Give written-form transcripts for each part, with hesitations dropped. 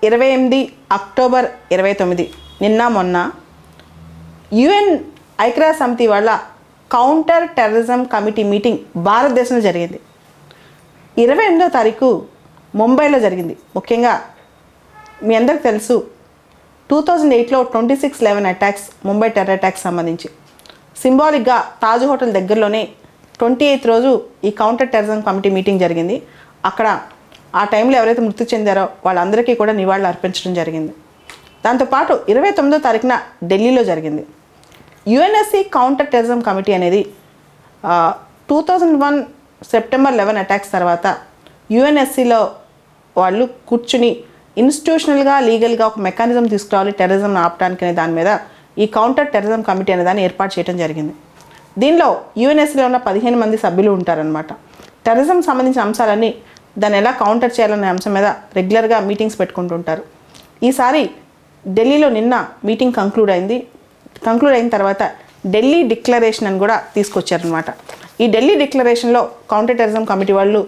28 October 29 నిన్న మొన్న UN ఐక్యరాజ్య సమితి వాళ్ళ కౌంటర్ టెర్రరిజం కమిటీ మీటింగ్ భారతదేశంలో జరిగింది. 28వ తారీఖు ముంబైలో జరిగింది. ముఖ్యంగా మీ అందరికి తెలుసు 2008లో 26/11 అటాక్స్, ముంబై టెర్రర్ అటాక్స్ సంబంధించి సింబాలిక్గా తాజ్ హోటల్ దగ్గరలోనే 28th రోజు ఈ కౌంటర్ టెర్రరిజం కమిటీ మీటింగ్ జరిగింది. అక్కడ ఆ టైంలో ఎవరైతే మృతి చెందారో వాళ్ళందరికీ కూడా నివాళులు అర్పించడం జరిగింది. దాంతోపాటు 29వ తారీఖున ఢిల్లీలో జరిగింది. యుఎన్ఎస్సి కౌంటర్ టెర్రరిజం కమిటీ అనేది 2001 సెప్టెంబర్ 11 అటాక్స్ తర్వాత యుఎన్ఎస్సిలో వాళ్ళు కూర్చుని ఇన్స్టిట్యూషనల్గా లీగల్గా ఒక మెకానిజం తీసుకురావాలి టెర్రరిజం ఆపడానికి అనే దాని మీద ఈ కౌంటర్ టెర్రరిజం కమిటీ అనే దాన్ని ఏర్పాటు చేయడం జరిగింది. దీనిలో యుఎన్ఎస్సిలో ఉన్న 15 మంది సభ్యులు ఉంటారనమాట. టెర్రరిజం సంబంధించిన అంశాలన్నీ దాన్ని ఎలా కౌంటర్ చేయాలనే అంశం మీద రెగ్యులర్గా మీటింగ్స్ పెట్టుకుంటుంటారు. ఈసారి ఢిల్లీలో నిన్న మీటింగ్ కంక్లూడ్ అయిన తర్వాత ఢిల్లీ డిక్లరేషన్ అని కూడా తీసుకొచ్చారనమాట. ఈ ఢిల్లీ డిక్లరేషన్లో కౌంటర్ టెర్రరిజం కమిటీ వాళ్ళు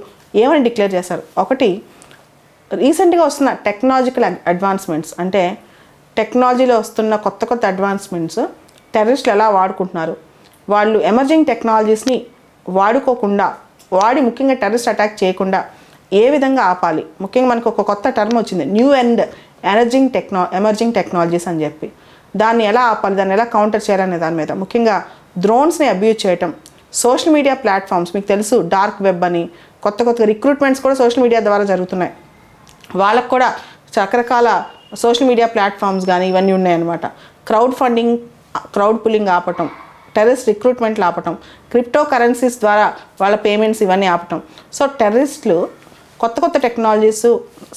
ఏమని డిక్లేర్ చేశారు? ఒకటి, రీసెంట్గా వస్తున్న టెక్నాలజికల్ అడ్వాన్స్మెంట్స్, అంటే టెక్నాలజీలో వస్తున్న కొత్త అడ్వాన్స్మెంట్స్ టెర్రరిస్టులు ఎలా వాడుకుంటున్నారు, వాళ్ళు ఎమర్జింగ్ టెక్నాలజీస్ని వాడుకోకుండా ముఖ్యంగా టెర్రరిస్ట్ అటాక్ చేయకుండా ఏ విధంగా ఆపాలి. ముఖ్యంగా మనకు ఒక కొత్త టర్మ్ వచ్చింది, న్యూ అండ్ ఎమర్జింగ్ టెక్నాలజీస్ అని చెప్పి. దాన్ని ఎలా ఆపాలి, దాన్ని ఎలా కౌంటర్ చేయాలనే దాని మీద ముఖ్యంగా డ్రోన్స్ని అబ్యూజ్ చేయటం, సోషల్ మీడియా ప్లాట్ఫామ్స్ మీకు తెలుసు డార్క్ వెబ్ అని కొత్త రిక్రూట్మెంట్స్ కూడా సోషల్ మీడియా ద్వారా జరుగుతున్నాయి. వాళ్ళకు కూడా రకరకాల సోషల్ మీడియా ప్లాట్ఫామ్స్ కానీ ఇవన్నీ ఉన్నాయన్నమాట. క్రౌడ్ పుల్లింగ్ ఆపటం, టెర్రరిస్ట్ రిక్రూట్మెంట్లు ఆపటం, క్రిప్టో కరెన్సీస్ ద్వారా వాళ్ళ పేమెంట్స్ ఇవన్నీ ఆపటం. సో టెర్రరిస్టులు కొత్త టెక్నాలజీస్,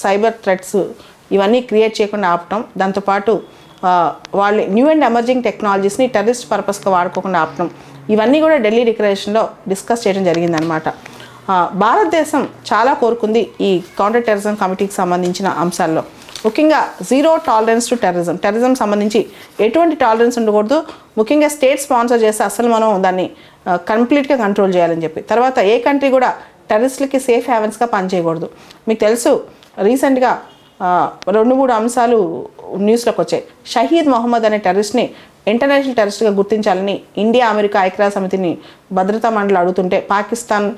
సైబర్ థ్రెట్స్ ఇవన్నీ క్రియేట్ చేయకుండా ఆపటం, దాంతోపాటు వాళ్ళు న్యూ అండ్ ఎమర్జింగ్ టెక్నాలజీస్ని టెర్రరిస్ట్ పర్పస్గా వాడుకోకుండా ఆపటం, ఇవన్నీ కూడా ఢిల్లీ డిక్లరేషన్లో డిస్కస్ చేయడం జరిగిందనమాట. భారతదేశం చాలా కోరుకుంది ఈ కౌంటర్ టెర్రరిజం కమిటీకి సంబంధించిన అంశాల్లో. ముఖ్యంగా జీరో టాలరెన్స్ టు టెర్రరిజం సంబంధించి ఎటువంటి టాలరెన్స్ ఉండకూడదు. ముఖ్యంగా స్టేట్ స్పాన్సర్ చేస్తే అసలు మనం దాన్ని కంప్లీట్గా కంట్రోల్ చేయాలని చెప్పి. తర్వాత ఏ కంట్రీ కూడా టెర్రరిస్టులకి సేఫ్ హ్యావెన్స్గా పనిచేయకూడదు. మీకు తెలుసు రీసెంట్గా 2-3 అంశాలు న్యూస్లోకి వచ్చాయి. షహీద్ మొహమ్మద్ అనే టెర్రరిస్ట్ని ఇంటర్నేషనల్ టెర్రరిస్ట్గా గుర్తించాలని ఇండియా, అమెరికా ఐక్యరాజ్య సమితిని భద్రతా మండలి అడుగుతుంటే పాకిస్తాన్,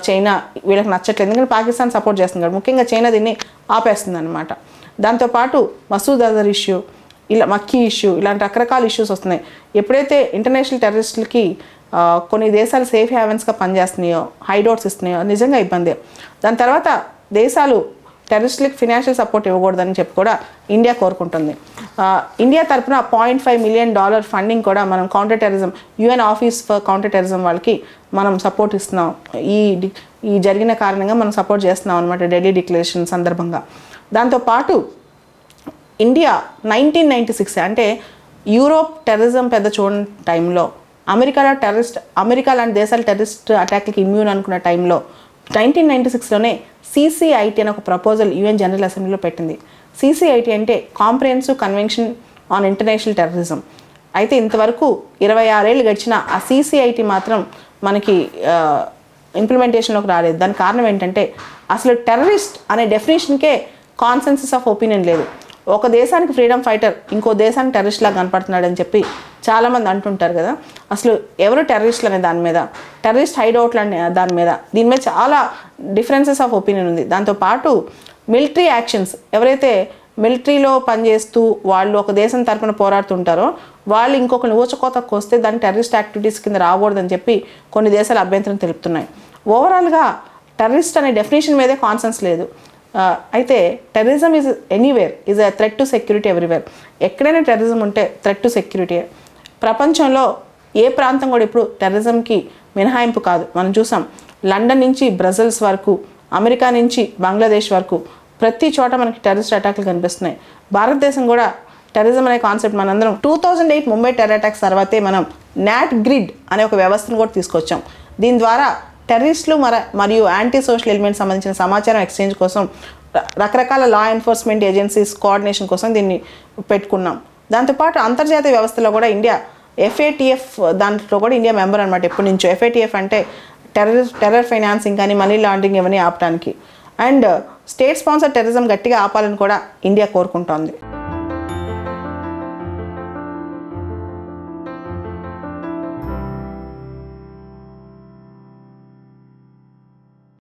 చైనా వీళ్ళకి నచ్చట్లేదు. ఎందుకంటే పాకిస్తాన్ సపోర్ట్ చేస్తుంది కాబట్టి ముఖ్యంగా చైనా దీన్ని ఆపేస్తుంది అనమాట. దాంతోపాటు మసూద్ అజర్ ఇష్యూ, మక్కీ ఇష్యూ, ఇలాంటి రకరకాల ఇష్యూస్ వస్తున్నాయి. ఎప్పుడైతే ఇంటర్నేషనల్ టెర్రరిస్టులకి కొన్ని దేశాలు సేఫ్ హ్యావెన్స్గా పనిచేస్తున్నాయో, హైడౌట్స్ ఇస్తున్నాయో నిజంగా ఇబ్బంది. దాని తర్వాత దేశాలు టెర్రరిస్టులకి ఫినాన్షియల్ సపోర్ట్ ఇవ్వకూడదని చెప్పి కూడా ఇండియా కోరుకుంటుంది. ఇండియా తరఫున $0.5 million ఫండింగ్ కూడా మనం counter terrorism UN office for counter terrorism వాళ్ళకి మనం సపోర్ట్ ఇస్తున్నాం. ఈ జరిగిన కారణంగా మనం సపోర్ట్ చేస్తున్నాం అనమాట ఢిల్లీ డిక్లరేషన్ సందర్భంగా. దాంతోపాటు ఇండియా 1996 అంటే యూరోప్ టెర్రరిజం పెద్ద చూడని టైంలో, అమెరికా లాంటి దేశాలు టెర్రరిస్ట్ అటాక్లకి ఇమ్యూన్ అనుకున్న టైంలో 1996లోనే CCIT అనే ఒక ప్రపోజల్ యుఎన్ జనరల్ అసెంబ్లీలో పెట్టింది. CCIT అంటే comprehensive convention on international terrorism. అయితే ఇంతవరకు 26 ఏళ్ళు గడిచిన ఆ CCIT మాత్రం మనకి ఇంప్లిమెంటేషన్లోకి రాలేదు. దానికి కారణం ఏంటంటే అసలు టెర్రరిస్ట్ అనే డెఫినేషన్కే కాన్సెన్సస్ ఆఫ్ ఒపీనియన్ లేదు. ఒక దేశానికి ఫ్రీడమ్ ఫైటర్ ఇంకో దేశానికి టెర్రరిస్ట్ లాగా కనపడుతున్నాడు అని చెప్పి చాలామంది అంటుంటారు కదా. అసలు ఎవరు టెర్రరిస్టులు అనే దాని మీద, టెర్రరిస్ట్ హైడౌట్లు అనే దీని మీద చాలా డిఫరెన్సెస్ ఆఫ్ ఒపీనియన్ ఉంది. దాంతోపాటు మిలిటరీ యాక్షన్స్, ఎవరైతే మిలిటరీలో పనిచేస్తూ వాళ్ళు ఒక దేశం తరపున పోరాడుతుంటారో వాళ్ళు ఇంకొకరిని ఊచకోతకు వస్తే దాన్ని టెర్రరిస్ట్ యాక్టివిటీస్ కింద రాకూడదని చెప్పి కొన్ని దేశాలు అభ్యంతరం తెలుపుతున్నాయి. ఓవరాల్గా టెర్రరిస్ట్ అనే డెఫినేషన్ మీదే కాన్సెన్స్ లేదు. అయితే terrorism is anywhere is a threat to security everywhere. ఎక్కడైనా టెర్రరిజం ఉంటే థ్రెట్ టు సెక్యూరిటీ. ప్రపంచంలో ఏ ప్రాంతం కూడా ఇప్పుడు టెర్రరిజంకి మినహాయింపు కాదు. మనం చూసాం లండన్ నుంచి బ్రజిల్స్ వరకు, అమెరికా నుంచి బంగ్లాదేశ్ వరకు ప్రతి చోట మనకి టెర్రరిస్ట్ అటాక్లు కనిపిస్తున్నాయి. భారతదేశం కూడా టెర్రరిజం అనే కాన్సెప్ట్ మనందరం 2008 ముంబై టెర్రర్ అటాక్స్ తర్వాతే మనం నాట్ గ్రిడ్ అనే ఒక వ్యవస్థను కూడా తీసుకొచ్చాం. దీని ద్వారా టెర్రరిస్టులు మరియు యాంటీ సోషల్ ఎలిమెంట్స్ సంబంధించిన సమాచారం ఎక్స్చేంజ్ కోసం రకరకాల లా ఎన్ఫోర్స్మెంట్ ఏజెన్సీస్ కోఆర్డినేషన్ కోసం దీన్ని పెట్టుకున్నాం. దాంతోపాటు అంతర్జాతీయ వ్యవస్థలో కూడా ఇండియా FATF దాంట్లో కూడా ఇండియా మెంబర్ అనమాట. ఎప్పటి నుంచో FATF అంటే టెర్రర్ ఫైనాన్సింగ్ కానీ మనీ లాండరింగ్ ఇవన్నీ ఆపడానికి. అండ్ స్టేట్ స్పాన్సర్ టెర్రరిజం గట్టిగా ఆపాలని కూడా ఇండియా కోరుకుంటోంది.